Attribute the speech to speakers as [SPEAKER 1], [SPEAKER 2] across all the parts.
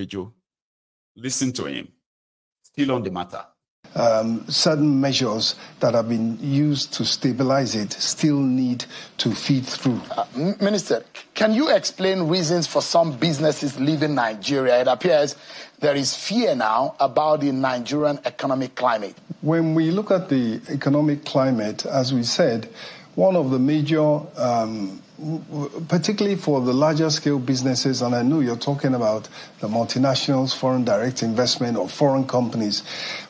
[SPEAKER 1] Joe. Listen to him. Still on the matter.
[SPEAKER 2] Certain measures that have been used to stabilize it still need to feed through.
[SPEAKER 3] Minister, can you explain reasons for some businesses leaving Nigeria? It appears there is fear now about the Nigerian economic climate.
[SPEAKER 2] When we look at the economic climate, as we said, one of the major, particularly for the larger scale businesses, and I know you're talking about the multinationals, foreign direct investment or foreign companies,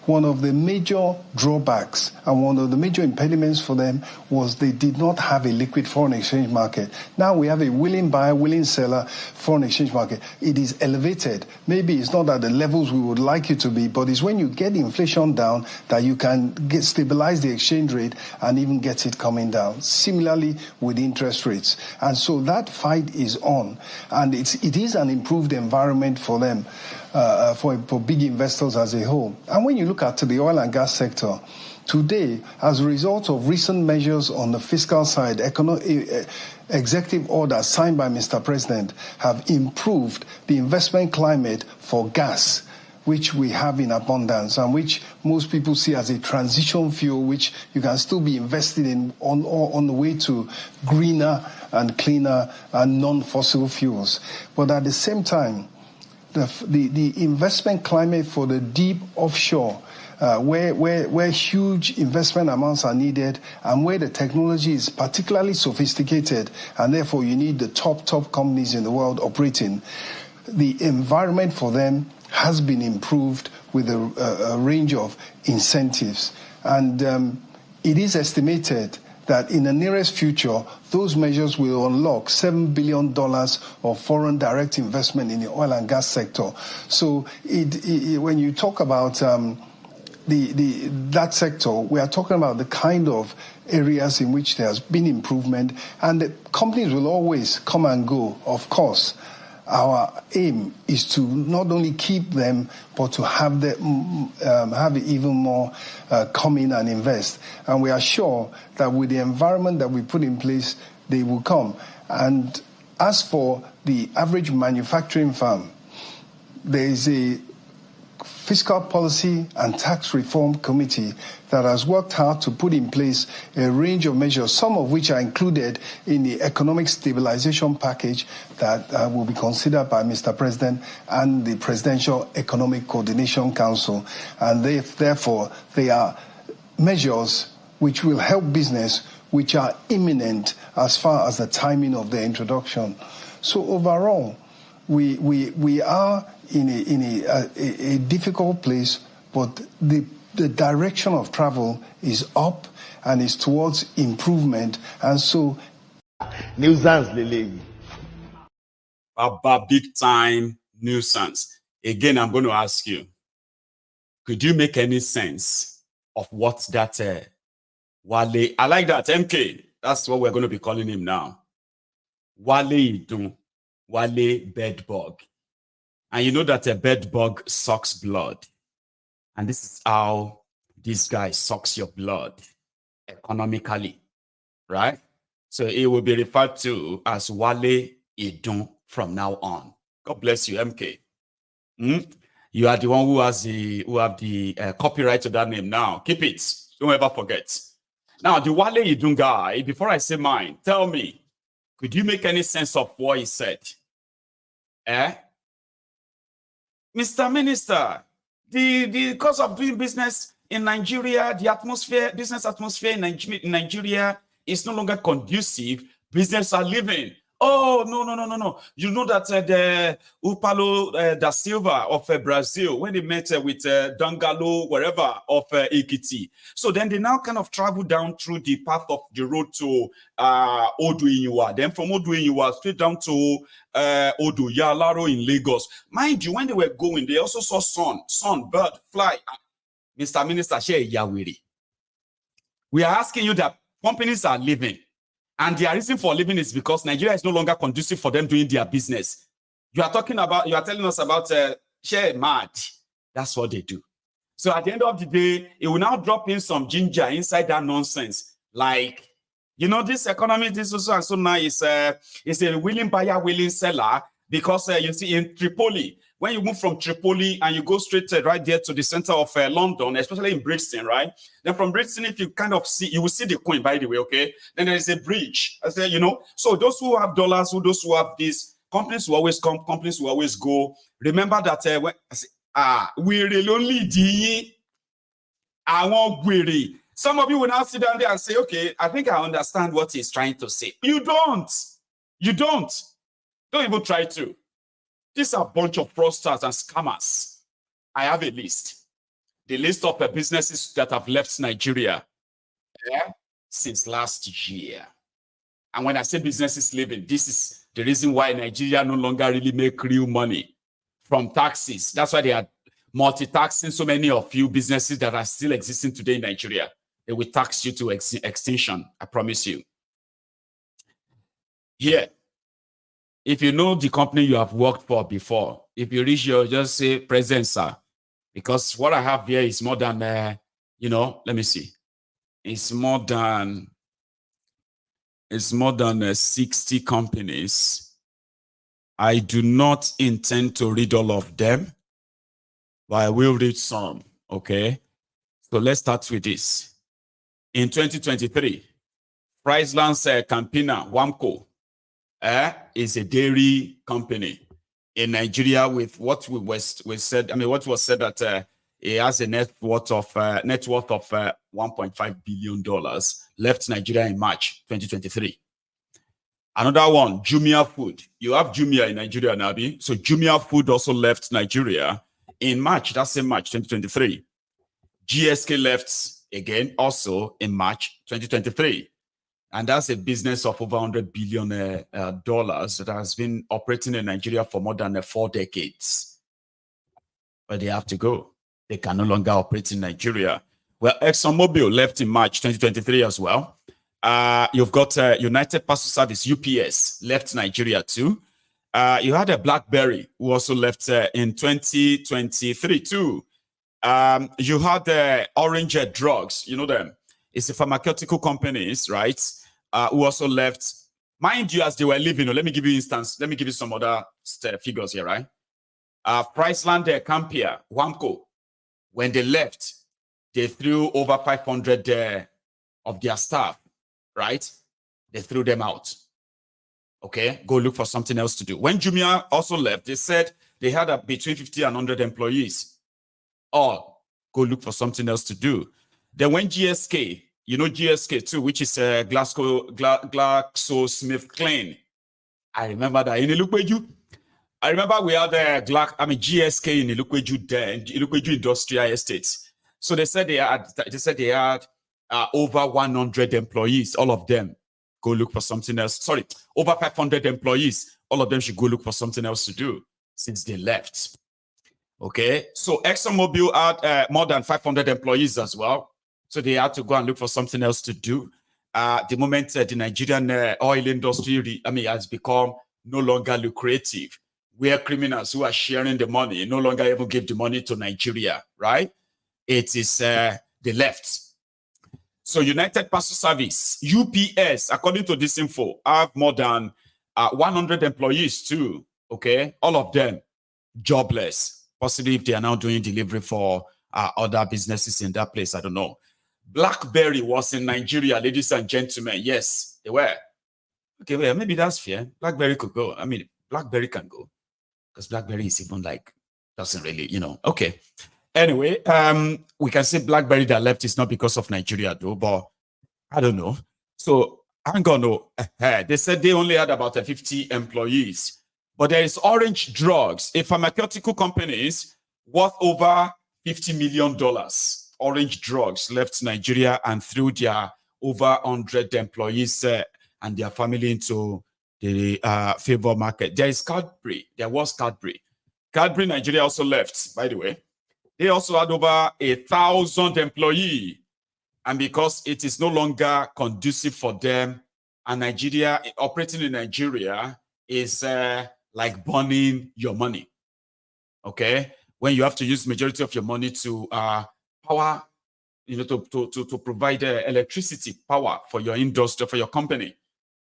[SPEAKER 2] one of the major drawbacks and one of the major impediments for them was they did not have a liquid foreign exchange market. Now we have a willing buyer, willing seller foreign exchange market. It is elevated. Maybe it's not at the levels we would like it to be, but it's when you get inflation down that you can stabilize the exchange rate and even get it coming down. Similarly with interest rates. And so that fight is on. And it is an improved environment for them, for big investors as a whole. And when you look at the oil and gas sector, today, as a result of recent measures on the fiscal side, executive orders signed by Mr. President have improved the investment climate for gas, which we have in abundance and which most people see as a transition fuel, which you can still be invested in on the way to greener and cleaner and non-fossil fuels. But at the same time, the investment climate for the deep offshore, where huge investment amounts are needed and where the technology is particularly sophisticated and therefore you need the top companies in the world operating, the environment for them has been improved with a range of incentives. And it is estimated that in the nearest future, those measures will unlock $7 billion of foreign direct investment in the oil and gas sector. So when you talk about that sector, we are talking about the kind of areas in which there has been improvement, and the companies will always come and go, of course. Our aim is to not only keep them, but to have even more come in and invest. And we are sure that with the environment that we put in place, they will come. And as for the average manufacturing firm, there is a Fiscal Policy and Tax Reform Committee that has worked hard to put in place a range of measures, some of which are included in the economic stabilization package that will be considered by Mr. President and the Presidential Economic Coordination Council. And therefore, they are measures which will help business, which are imminent as far as the timing of their introduction. So overall, we are in a difficult place, but the direction of travel is up and is towards improvement. And so
[SPEAKER 4] nuisance lele.
[SPEAKER 1] About big time nuisance. Again, I'm going to ask you, could you make any sense of what that Wale, I like that, MK, that's what we're going to be calling him now. Wale Idun, Wale bedbug. And you know that a bedbug sucks blood. And this is how this guy sucks your blood economically, right? So it will be referred to as Wale Idun from now on. God bless you, MK. You are the one who have the copyright to that name now. Keep it. Don't ever forget. Now, the Wale Idun guy, before I say mine, tell me, could you make any sense of what he said? Mr. Minister, the cost of doing business in Nigeria, the business atmosphere in Nigeria is no longer conducive. Business are leaving. Oh, no. You know that the Upalo da Silva of Brazil, when they met with Dangalo, wherever, of Ekiti. So then they now kind of travel down through the path of the road to Oduinyuwa. Then from Oduinyuwa straight down to Odu Yalaro in Lagos. Mind you, when they were going, they also saw sun, bird, fly. Mr. Minister, share Yawiri. We are asking you that companies are leaving. And their reason for leaving is because Nigeria is no longer conducive for them doing their business. You are telling us about share mad. That's what they do. So at the end of the day, it will now drop in some ginger inside that nonsense. Like, you know, this economy, this also and so now is a willing buyer, willing seller. Because you see in Tripoli, when you move from Tripoli and you go straight right there to the center of London, especially in Brixton, right? Then from Brixton, if you kind of see, you will see the Queen, by the way, okay? Then there is a bridge. I said, you know, so those who have dollars, those who have this, companies will always come, companies will always go. Remember that when I say, we really only I want query. Some of you will now sit down there and say, okay, I think I understand what he's trying to say. You don't. You don't. Don't even try to. These are a bunch of fraudsters and scammers. I have a list. The list of the businesses that have left Nigeria since last year. And when I say businesses leaving, this is the reason why Nigeria no longer really make real money from taxes. That's why they are multi-taxing so many of you businesses that are still existing today in Nigeria. They will tax you to extinction, I promise you. Here, if you know the company you have worked for before, if you reach your, just say, present, sir. Because what I have here is more than, you know, let me see. It's more than 60 companies. I do not intend to read all of them, but I will read some, okay? So let's start with this. In 2023, Friesland's Campina, Wamco, is a dairy company in Nigeria with what we said. I mean, what was said that it has a net worth of $1.5 billion. Left Nigeria in March 2023. Another one, Jumia Food. You have Jumia in Nigeria, Nabi. So Jumia Food also left Nigeria in March. That's in March 2023. GSK left again also in March 2023. And that's a business of over $100 billion that has been operating in Nigeria for more than 4 decades. But they have to go. They can no longer operate in Nigeria. Well, ExxonMobil left in March 2023 as well. You've got United Parcel Service, UPS, left Nigeria too. You had a BlackBerry who also left in 2023 too. You had Orange Drugs, you know them. It's the pharmaceutical companies, right? Who also left. Mind you, as they were leaving, let me give you instance. Let me give you some other figures here, right? Friesland Campia, Wamco, when they left, they threw over 500 of their staff, right? They threw them out. Okay, go look for something else to do. When Jumia also left, they said they had between 50 and 100 employees. Or go look for something else to do. Then when GSK, you know GSK too, which is GlaxoSmithKline. I remember that in Ilukweju. I remember we had GSK in Ilukweju there, in Ilukweju Industrial Estates. So they said they had over 100 employees, all of them. Go look for something else. Sorry, over 500 employees. All of them should go look for something else to do since they left. Okay, so ExxonMobil had more than 500 employees as well. So they had to go and look for something else to do. The moment the Nigerian oil industry, has become no longer lucrative, where criminals who are sharing the money no longer even give the money to Nigeria, right? It is they left. So United Parcel Service, UPS, according to this info, have more than 100 employees too, okay? All of them jobless, possibly if they are now doing delivery for other businesses in that place, I don't know. BlackBerry was in Nigeria, ladies and gentlemen. Yes, they were. Okay, well, maybe that's fair. BlackBerry could go. I mean, BlackBerry can go because BlackBerry is even like, doesn't really, okay. Anyway, we can say BlackBerry that left is not because of Nigeria though, but I don't know. So I'm gonna know. They said they only had about 50 employees, but there is Orange Drugs, a pharmaceutical company worth over $50 million. Orange Drugs left Nigeria and threw their over 100 employees and their family into the favor market. There is Cadbury. There was Cadbury. Cadbury Nigeria also left, by the way. They also had over 1,000 employees. And because it is no longer conducive for them, and Nigeria, operating in Nigeria is like burning your money. Okay? When you have to use majority of your money to power, to provide electricity power for your industry, for your company.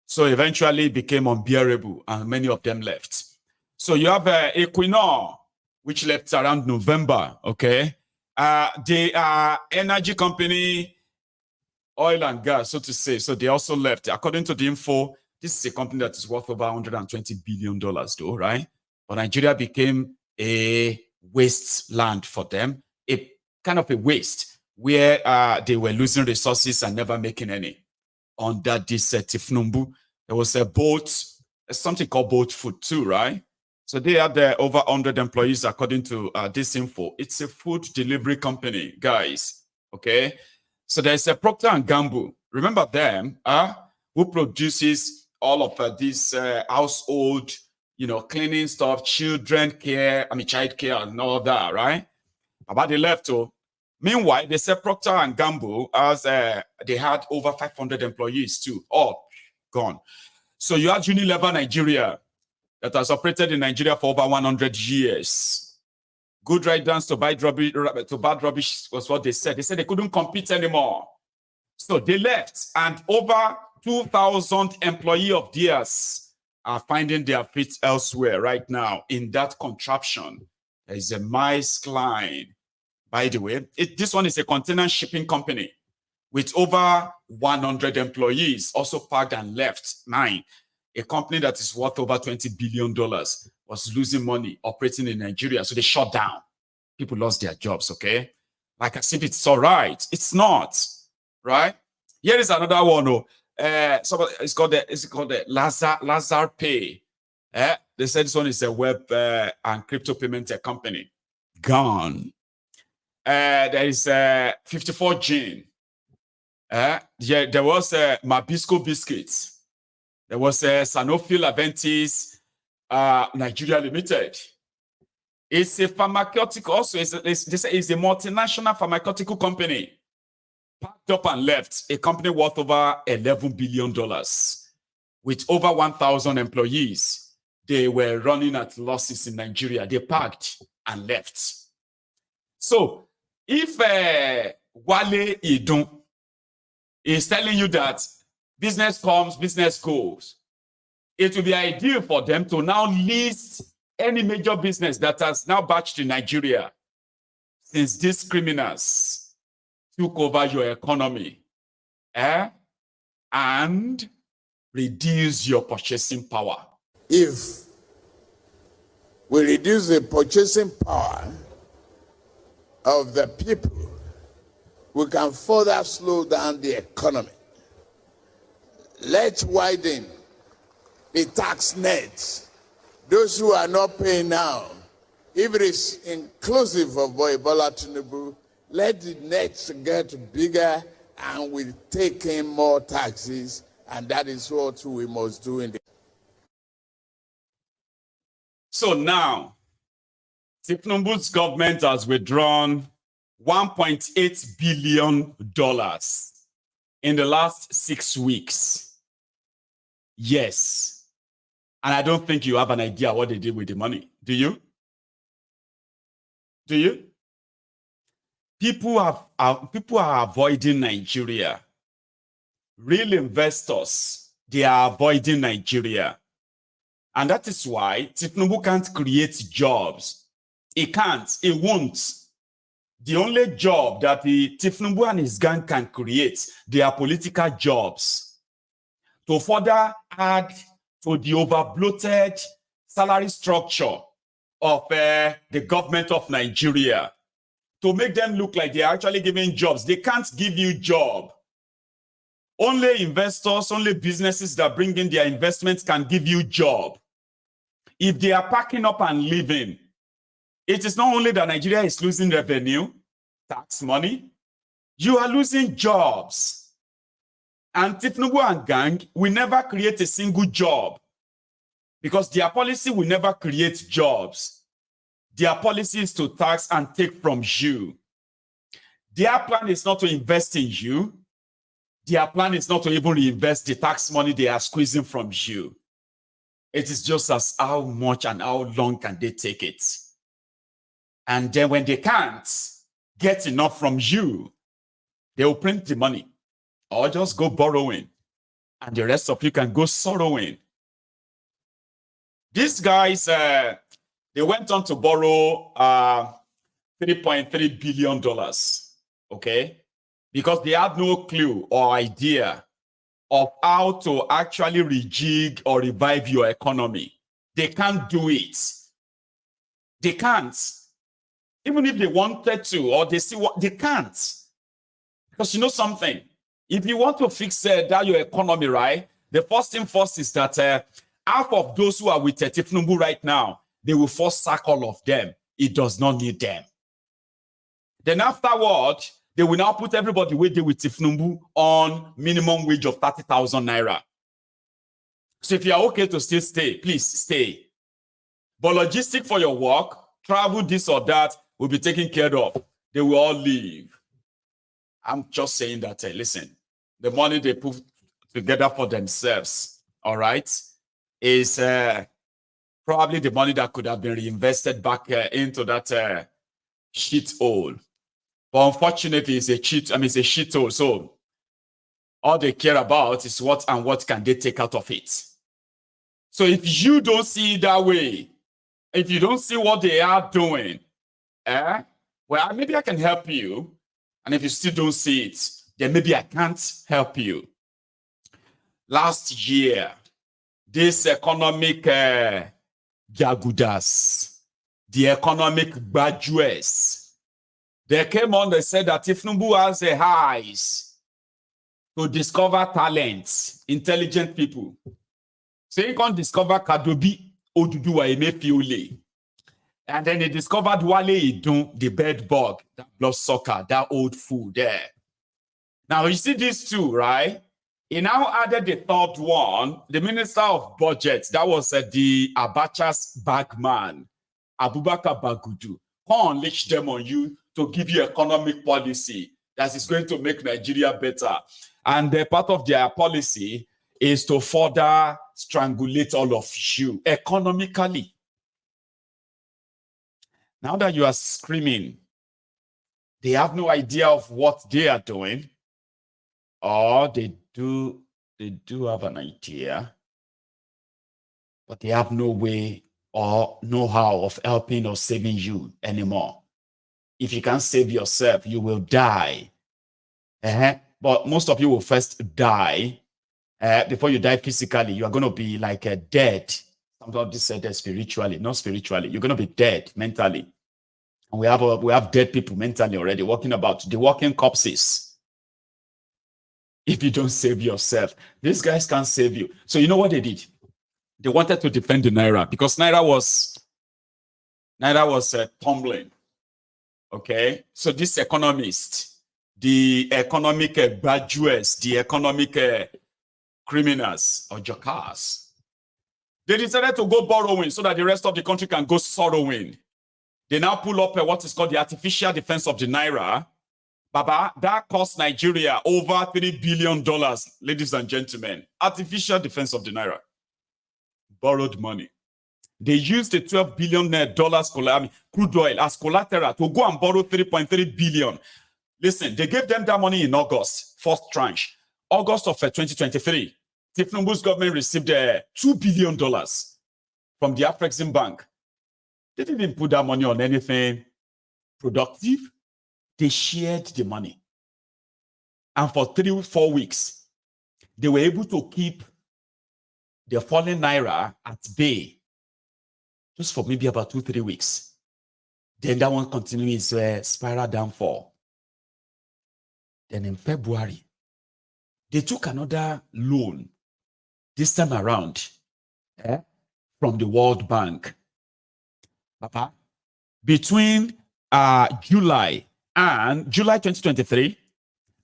[SPEAKER 1] So eventually it became unbearable and many of them left. So you have Equinor. which left around November, okay? The energy company, oil and gas, so to say, so they also left. According to the info, this is a company that is worth over $120 billion though, right? But Nigeria became a wasteland for them, a kind of a waste where they were losing resources and never making any. Under this Tinubu, there was a boat, something called Boat Food too, right? So they had over 100 employees according to this info. It's a food delivery company, guys, okay? So there's a Procter & Gamble. Remember them, who produces all of this household, cleaning stuff, children care, child care and all that, right? About the left, meanwhile, they said Procter & Gamble, as they had over 500 employees too, all gone. So you had Unilever Nigeria that has operated in Nigeria for over 100 years. Good riddance to bad rubbish was what they said. They said they couldn't compete anymore. So they left, and over 2,000 employees of theirs are finding their feet elsewhere right now in that contraption. There is a mice climb. By the way, this one is a container shipping company with over 100 employees, also packed and left. 9. A company that is worth over $20 billion was losing money operating in Nigeria. So they shut down. People lost their jobs, okay? Like as if it's all right. It's not, right? Here is another one. It's called the Lazar Pay. They said this one is a web and crypto payment company. Gone. There is 54 Gin. Yeah, there was Mabisco Biscuits. There was Sanofi Aventis Nigeria Limited. It's a pharmaceutical, also it's a multinational pharmaceutical company. Packed up and left, a company worth over $11 billion with over 1,000 employees. They were running at losses in Nigeria. They packed and left. So if Wale Idun is telling you that business comes, business goes, it will be ideal for them to now list any major business that has now batched in Nigeria since these criminals took over your economy, and reduce your purchasing power.
[SPEAKER 5] If we reduce the purchasing power of the people, we can further slow down the economy. Let's widen the tax net. Those who are not paying now, if it is inclusive of Bola Tinubu, let the nets get bigger and we take in more taxes, and that is what we must do in the.
[SPEAKER 1] So now, Tinubu's government has withdrawn $1.8 billion in the last 6 weeks. Yes. And I don't think you have an idea what they did with the money. Do you? Do you? People are avoiding Nigeria. Real investors, they are avoiding Nigeria. And that is why Tinubu can't create jobs. He can't. He won't. The only job that the Tinubu and his gang can create, they are political jobs. To further add to the over-bloated salary structure of the government of Nigeria, to make them look like they are actually giving jobs. They can't give you job. Only investors, only businesses that bring in their investments can give you job. If they are packing up and leaving, it is not only that Nigeria is losing revenue, tax money, you are losing jobs. And Tinubu and gang will never create a single job because their policy will never create jobs. Their policy is to tax and take from you. Their plan is not to invest in you. Their plan is not to even reinvest the tax money they are squeezing from you. It is just as how much and how long can they take it. And then when they can't get enough from you, they will print the money or just go borrowing. And the rest of you can go sorrowing. These guys, They went on to borrow $3.3 billion, okay? Because they had no clue or idea of how to actually rejig or revive your economy. They can't do it. They can't. Even if they wanted to, or they see what, they can't. Because you know something? If you want to fix that your economy, right, the first thing first is that half of those who are with Tinubu right now, they will first sack all of them. It does not need them. Then afterward, they will now put everybody with Tinubu on minimum wage of 30,000 naira. So if you are okay to still stay, please stay. But logistic for your work, travel, this or that, will be taken care of. They will all leave. I'm just saying that, listen, the money they put together for themselves, all right, is probably the money that could have been reinvested back into that shit hole. But unfortunately, it's a shit hole. So all they care about is what can they take out of it. So if you don't see it that way, if you don't see what they are doing, well, maybe I can help you. And if you still don't see it, then maybe I can't help you. Last year, this economic jagudas, the economic graduates, they came on, they said that if Tinubu has a eyes to discover talents, intelligent people, so you can discover Kadobi Oduduwa Emefiole. And then they discovered Wale Idun, the bed bug, that blood sucker, that old fool there. Now you see these two, right? He now added the third one, the Minister of Budget, that was the Abacha's bagman, Abubakar Bagudu. Come unleash them on you to give you economic policy that is going to make Nigeria better. And part of their policy is to further strangulate all of you economically. Now that you are screaming, they have no idea of what they are doing, or they do have an idea, but they have no way or know-how of helping or saving you anymore. If you can't save yourself, you will die. But most of you will first die. Before you die physically, you are going to be like dead. Sometimes this said that spiritually, not spiritually. You're going to be dead mentally. And we have dead people mentally already walking about, the walking corpses. If you don't save yourself, these guys can't save you. So you know what they did? They wanted to defend the Naira because Naira was tumbling. Okay? So this economist, the economic graduates, the economic criminals or jokers, they decided to go borrowing so that the rest of the country can go sorrowing. They now pull up what is called the artificial defense of the Naira. Baba, that cost Nigeria over $3 billion, ladies and gentlemen. Artificial defense of the Naira. Borrowed money. They used the $12 billion crude oil as collateral to go and borrow $3.3 billion. Listen, they gave them that money in August, first tranche. August of 2023. Tinubu's government received $2 billion from the Afrexim Bank. They didn't put that money on anything productive. They shared the money. And for 3-4 weeks, they were able to keep the falling Naira at bay just for maybe about 2-3 weeks. Then that one continues spiral downfall. Then in February, they took another loan, this time around, from the World Bank. Papa, between July 2023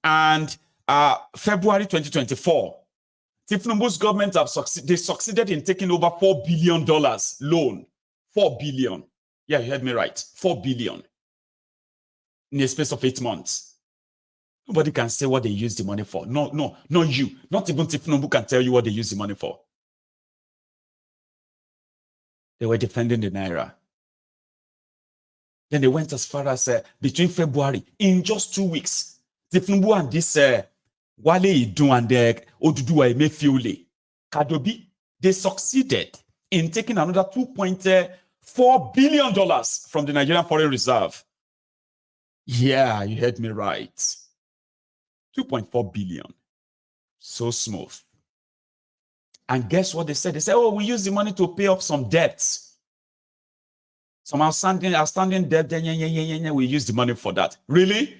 [SPEAKER 1] and February 2024, Tinubu's government succeeded in taking over $4 billion loan. $4 billion. Yeah, you heard me right. $4 billion in a space of 8 months. Nobody can say what they used the money for. No, not you. Not even Tinubu can tell you what they used the money for. They were defending the Naira. Then they went as far as between February, in just 2 weeks, Tinubu and this Wale Idun and Oduduwa Emefiole, Kadobi, they succeeded in taking another $2.4 $4 billion from the Nigerian Foreign Reserve. Yeah, you heard me right. 2.4 billion. So smooth. And guess what they said? They said, oh, we use the money to pay off some debts. Some outstanding debt, then we use the money for that. Really?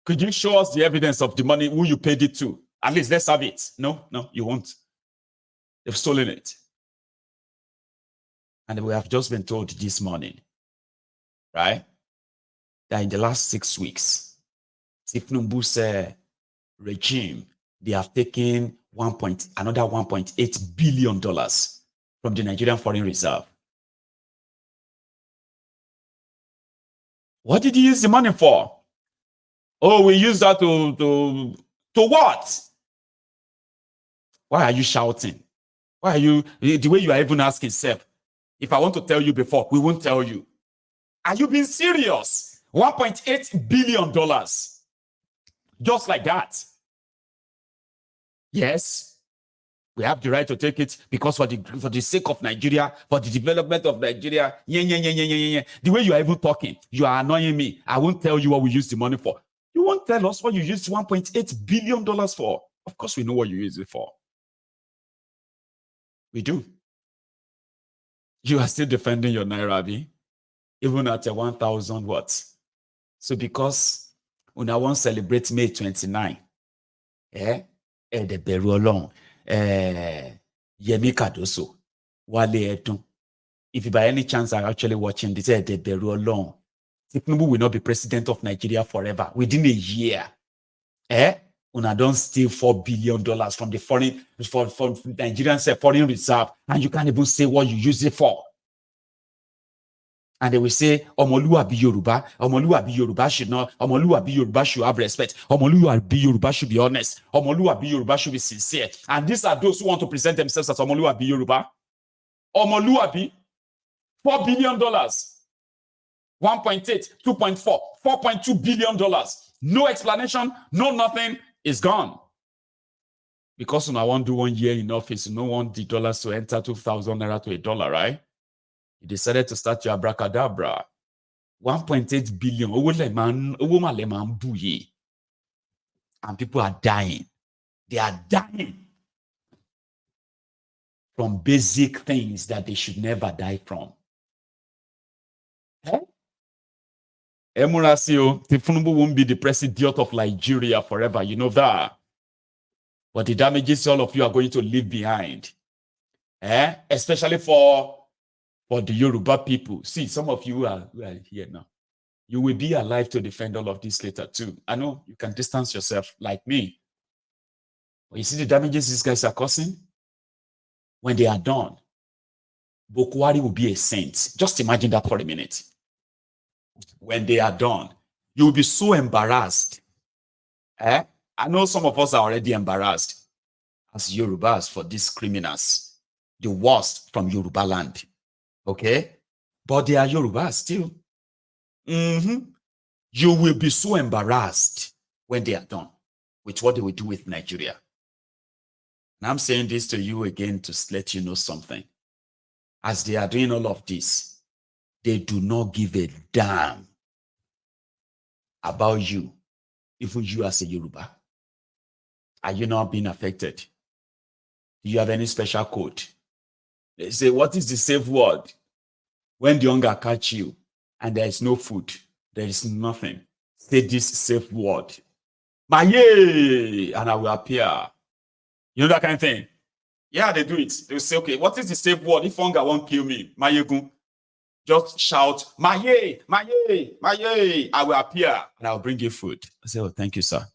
[SPEAKER 1] Could you show us the evidence of the money, who you paid it to? At least let's have it. No, you won't. They've stolen it. And we have just been told this morning, right, that in the last 6 weeks, Tinubu's regime, they have taken another $1.8 billion from the Nigerian Foreign Reserve. What did he use the money for? Oh, we use that to what? Why are you shouting? Why are you, the way you are even asking self? If I want to tell you before, we won't tell you. Are you being serious? $1.8 billion. Just like that. Yes, we have the right to take it because for the sake of Nigeria, for the development of Nigeria. The way you are even talking, you are annoying me. I won't tell you what we use the money for. You won't tell us what you used $1.8 billion for. Of course, we know what you use it for. We do. You are still defending your Naira, Abi, even at 1,000 watts. So because when I want to celebrate May 29, the Beruolong, Yemi Kadoso, Wale Edun. If you by any chance are actually watching this, the Beruolong, Tinubu will not be president of Nigeria forever. Within a year, una don't steal $4 billion from the foreign Nigerian foreign reserve, and you can't even say what you use it for. And they will say, Omoluabi Yoruba should not, Omoluabi Yoruba should have respect, Omoluabi Yoruba should be honest, Omoluabi Yoruba should be sincere. And these are those who want to present themselves as Omoluabi Yoruba. Omoluabi, $4 billion, 1.8, 2.4, $4.2 billion. No explanation, no nothing, is gone. Because I want to do 1 year in office, you don't want the dollars to enter 2,000 naira to $1, right? You decided to start your abracadabra. 1.8 billion. And people are dying. They are dying from basic things that they should never die from. Emurasio, Tinubu won't be the president of Nigeria forever. You know that. But the damages all of you are going to leave behind. Especially for the Yoruba people. See, some of you are here now. You will be alive to defend all of this later too. I know you can distance yourself like me. But you see the damages these guys are causing? When they are done, Bokwari will be a saint. Just imagine that for a minute. When they are done, you will be so embarrassed. I know some of us are already embarrassed as Yorubas for these criminals. The worst from Yoruba land. Okay? But they are Yorubas still. You will be so embarrassed when they are done with what they will do with Nigeria. And I'm saying this to you again to let you know something. As they are doing all of this, they do not give a damn about you, even you as a Yoruba. Are you not being affected? Do you have any special code? They say, what is the safe word? When the hunger catch you and there is no food, there is nothing. Say this safe word. Maye, and I will appear. You know that kind of thing? Yeah, they do it. They will say, okay, what is the safe word? If hunger won't kill me, Mayegun, just shout, Maye, Maye, Maye. I will appear and I will bring you food. I say, oh, thank you, sir.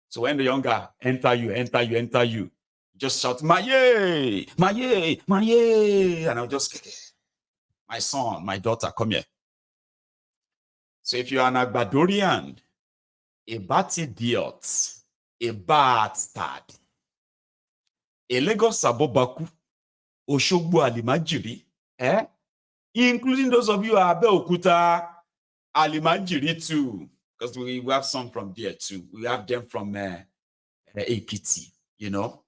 [SPEAKER 1] So when the hunger enter you, just shout, Maye, Maye, Maye. And I'll just, my son, my daughter, come here. So if you're an Agbadorian, a bat idiot, a bastard, a Lagos Sabobaku, Oshogbo Alimajiri, including those of you who are Abeokuta, Alimajiri too, because we have some from there too. We have them from Ekiti, you know.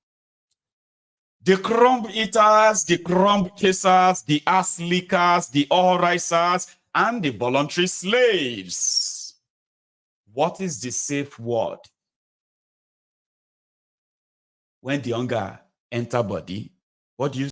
[SPEAKER 1] The crumb eaters, the crumb chasers, the ass lickers, the all risers, and the voluntary slaves. What is the safe word when the hunger enter body? What do you